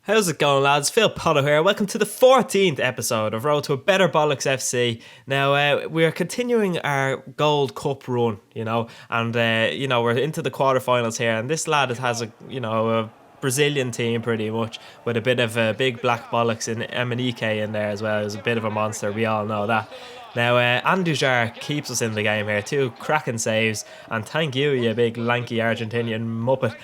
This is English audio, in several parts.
How's it going, lads? Phil Potter here. Welcome to the 14th episode of Road to a Better Bollocks FC. Now, we are continuing our Gold Cup run, and, we're into the quarterfinals here. And this lad has a Brazilian team pretty much with a bit of a big black bollocks in Emenike in there as well. He's a bit of a monster. We all know that. Now, Andujar keeps us in the game here. 2 cracking saves. And thank you, you big lanky Argentinian muppet.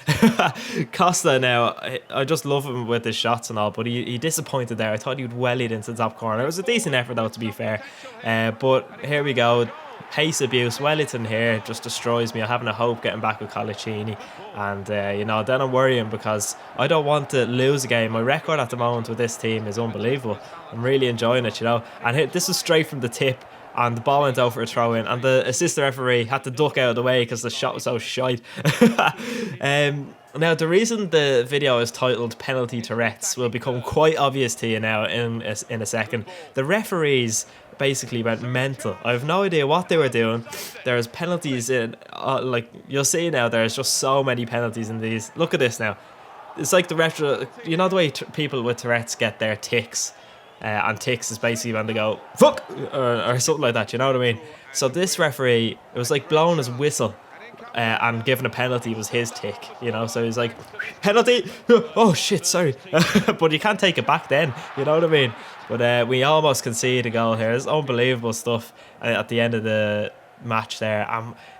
Costa now, I just love him with his shots and all, but he disappointed there. I thought he'd wellied into the top corner. It was a decent effort though, to be fair. But here we go. Pace abuse. Wellington here just destroys me. I'm having a hope getting back with Colaccini. And, then I'm worrying because I don't want to lose a game. My record at the moment with this team is unbelievable. I'm really enjoying it, And this was straight from the tip. And the ball went out for a throw in. And the assistant referee had to duck out of the way because the shot was so shite. Now, the reason the video is titled Penalty Tourette's will become quite obvious to you now in a second. The referees basically went mental. I have no idea what they were doing. There's penalties in, you'll see now, there's just so many penalties in these. Look at this now. It's like the the way people with Tourette's get their tics. And tics is basically when they go, fuck, or something like that, you know what I mean? So this referee, it was like blowing his whistle. And giving a penalty was his tick, so he's like, penalty, oh shit, sorry. But you can't take it back then, you know what I mean? But we almost conceded a goal here. It's unbelievable stuff at the end of the match there.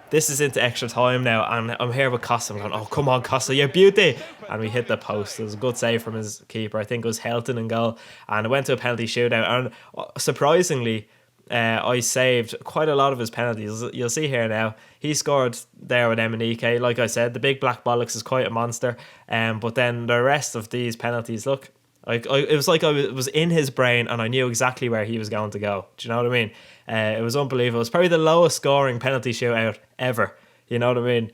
This is into extra time now, and I'm here with Costa. I'm going, oh, come on, Costa, you beauty. And we hit the post. It was a good save from his keeper. I think it was Helton in goal. And it went to a penalty shootout. And surprisingly, I saved quite a lot of his penalties. You'll see here now. He scored there with Emenike. Like I said, the big black bollocks is quite a monster. But then the rest of these penalties, look, it was like I was in his brain and I knew exactly where he was going to go. Do you know what I mean? It was unbelievable. It was probably the lowest scoring penalty shootout ever. You know what I mean?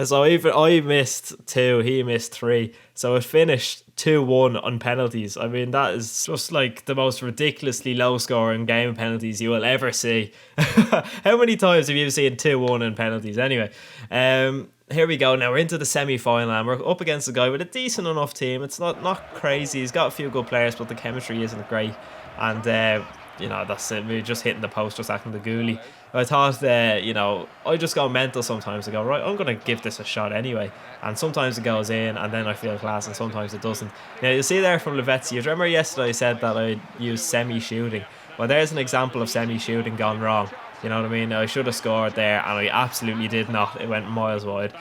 So even I missed 2, he missed 3. So it finished 2-1 on penalties. I mean, that is just like the most ridiculously low scoring game of penalties you will ever see. How many times have you seen 2-1 in penalties? Anyway, here we go. Now we're into the semi-final and we're up against a guy with a decent enough team. It's not crazy. He's got a few good players, but the chemistry isn't great. And that's it. We're just hitting the post, just acting the ghoulie. I thought I just go mental sometimes. I go, right, I'm going to give this a shot anyway. And sometimes it goes in and then I feel class, and sometimes it doesn't. Now, you see there from Lavezzi, you remember yesterday I said that I used semi-shooting. Well, there's an example of semi-shooting gone wrong. You know what I mean? I should have scored there, and I absolutely did not. It went miles wide.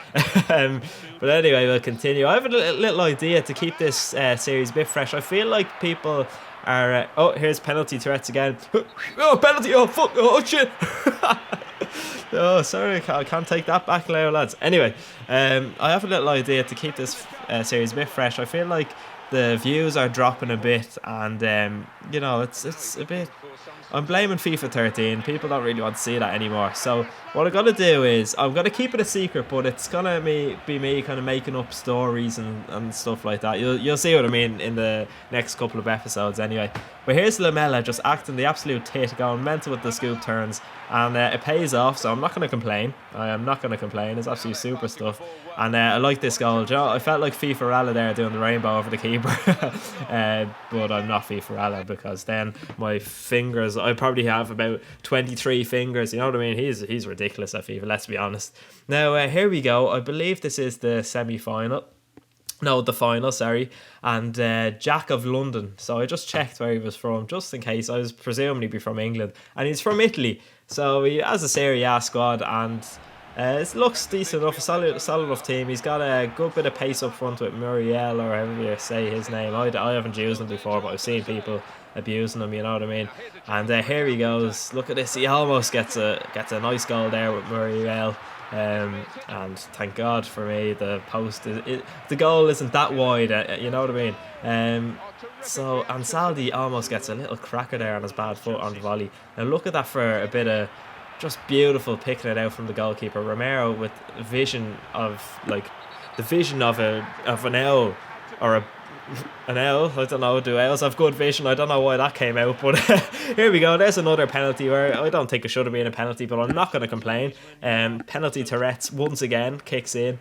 But anyway, we'll continue. I have a little idea to keep this series a bit fresh. I feel like people are... here's penalty Tourette's again. Oh, penalty! Oh, fuck! Oh, shit! Oh, sorry, I can't take that back now, lads. Anyway, I have a little idea to keep this series a bit fresh. I feel like the views are dropping a bit, and it's a bit... I'm blaming FIFA 13. People don't really want to see that anymore. So what I'm going to do is I'm going to keep it a secret, but it's going to be me kind of making up stories and stuff like that. You'll see what I mean in the next couple of episodes anyway. But here's Lamella just acting the absolute tit, going mental with the scoop turns, and it pays off, so I'm not going to complain. I am not going to complain. It's absolutely super stuff. And I like this goal. I felt like FIFA Ralla there doing the rainbow over the keeper. But I'm not FIFA Ralla, because then my fingers, I probably have about 23 fingers. You know what I mean? He's ridiculous at FIFA, let's be honest. Now, here we go. I believe this is the semi-final. No, the final, sorry. And Jack of London. So I just checked where he was from, just in case. I was presuming he'd be from England. And he's from Italy. So he has a Serie A squad, and it looks decent enough, a solid enough team. He's got a good bit of pace up front with Muriel, or however you say his name. I haven't used him before, but I've seen people abusing him, you know what I mean? And here he goes. Look at this. He almost gets a nice goal there with Muriel. And thank God for me, the post the goal isn't that wide, you know what I mean? So Ansaldi almost gets a little cracker there on his bad foot on the volley. Now look at that for a bit of just beautiful picking it out from the goalkeeper. Romero with vision of an L, or an L. I don't know, do L's have good vision? I don't know why that came out, but here we go. There's another penalty where I don't think it should have been a penalty, but I'm not going to complain. Penalty Tourette's once again kicks in.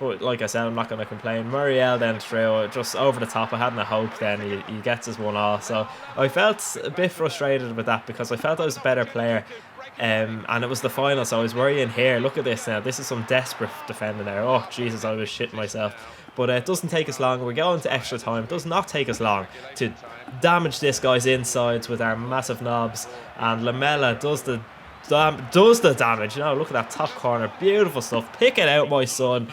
but like I said, I'm not going to complain. Muriel then threw just over the top. I hadn't a hope then. He gets his 1-all. So I felt a bit frustrated with that because I felt I was a better player. And it was the final, so I was worrying here. Look at this now. This is some desperate defending there. Oh, Jesus, I was shitting myself. But it doesn't take us long. We're going to extra time. It does not take us long to damage this guy's insides with our massive knobs. And Lamela does the damage. You know, look at that top corner. Beautiful stuff. Pick it out, my son.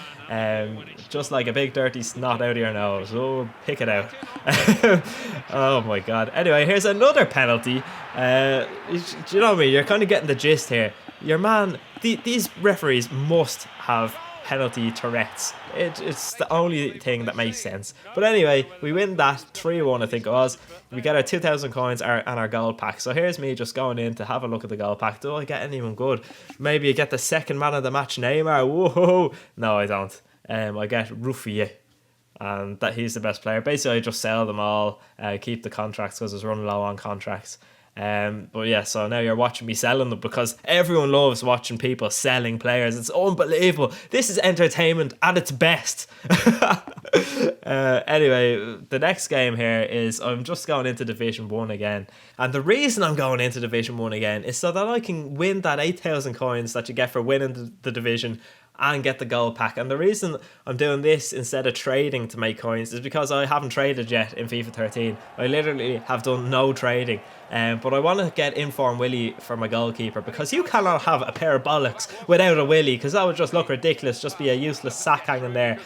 Just like a big dirty snot out of your nose. Oh, pick it out. Oh my god. Anyway, here's another penalty. Do you know what I mean? You're kind of getting the gist here. Your man, these referees must have penalty Tourette's. It's the only thing that makes sense. But anyway, we win that 3-1, I think it was. We get our 2,000 coins and our gold pack. So here's me just going in to have a look at the gold pack. Do I get anyone good? Maybe I get the second man of the match, Neymar. Whoa! No, I don't. I get Ruffier. And that he's the best player. Basically, I just sell them all, keep the contracts because I was running low on contracts. But yeah, so now you're watching me selling them because everyone loves watching people selling players. It's unbelievable. This is entertainment at its best. Anyway, the next game here is I'm just going into Division 1 again. And the reason I'm going into Division 1 again is so that I can win that 8,000 coins that you get for winning the division and get the gold pack. And the reason I'm doing this instead of trading to make coins is because I haven't traded yet in FIFA 13. I literally have done no trading. But I want to get Inform Willy for my goalkeeper because you cannot have a pair of bollocks without a Willy because that would just look ridiculous, just be a useless sack hanging there.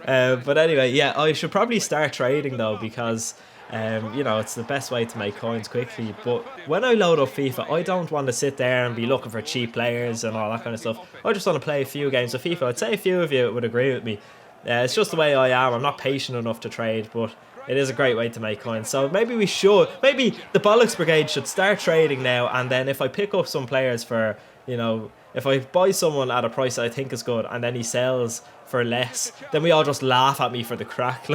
But anyway, yeah, I should probably start trading though because you know, it's the best way to make coins quickly. But when I load up FIFA, I don't want to sit there and be looking for cheap players and all that kind of stuff. I just want to play a few games of FIFA. I'd say a few of you would agree with me. It's just the way I am. I'm not patient enough to trade, but it is a great way to make coins. So maybe the Bollocks Brigade should start trading now, and then if I pick up some players for, you know, if I buy someone at a price that I think is good and then he sells for less, then we all just laugh at me for the crack.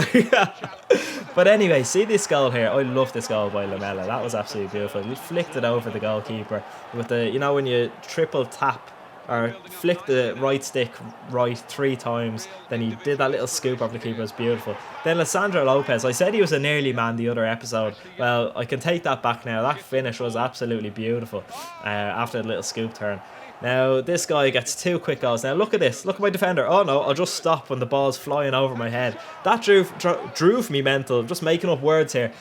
But anyway, see this goal here. I love this goal by Lamela. That was absolutely beautiful. He flicked it over the goalkeeper with the, you know, when you triple tap or flick the right stick right 3 times, then he did that little scoop over the keeper. It was beautiful. Then Lissandro Lopez, I said he was a nearly man the other episode. Well, I can take that back now. That finish was absolutely beautiful after the little scoop turn. Now, this guy gets 2 quick goals. Now, look at this. Look at my defender. Oh, no, I'll just stop when the ball's flying over my head. That drove me mental. I'm just making up words here.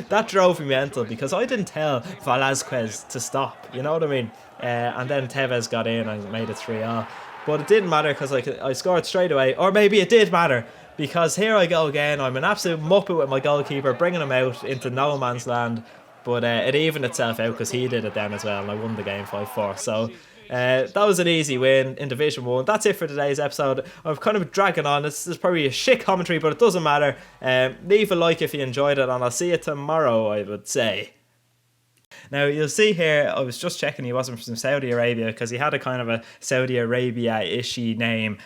That drove me mental because I didn't tell Velasquez to stop. You know what I mean? And then Tevez got in and made it 3-0. But it didn't matter because I scored straight away. Or maybe it did matter because here I go again. I'm an absolute muppet with my goalkeeper, bringing him out into no man's land. But it evened itself out because he did it then as well, and I won the game 5-4. So that was an easy win in Division 1. That's it for today's episode. I'm kind of dragging on. This is probably a shit commentary, but it doesn't matter. Leave a like if you enjoyed it, and I'll see you tomorrow, I would say. Now, you'll see here, I was just checking he wasn't from Saudi Arabia because he had a kind of a Saudi Arabia-ishy name.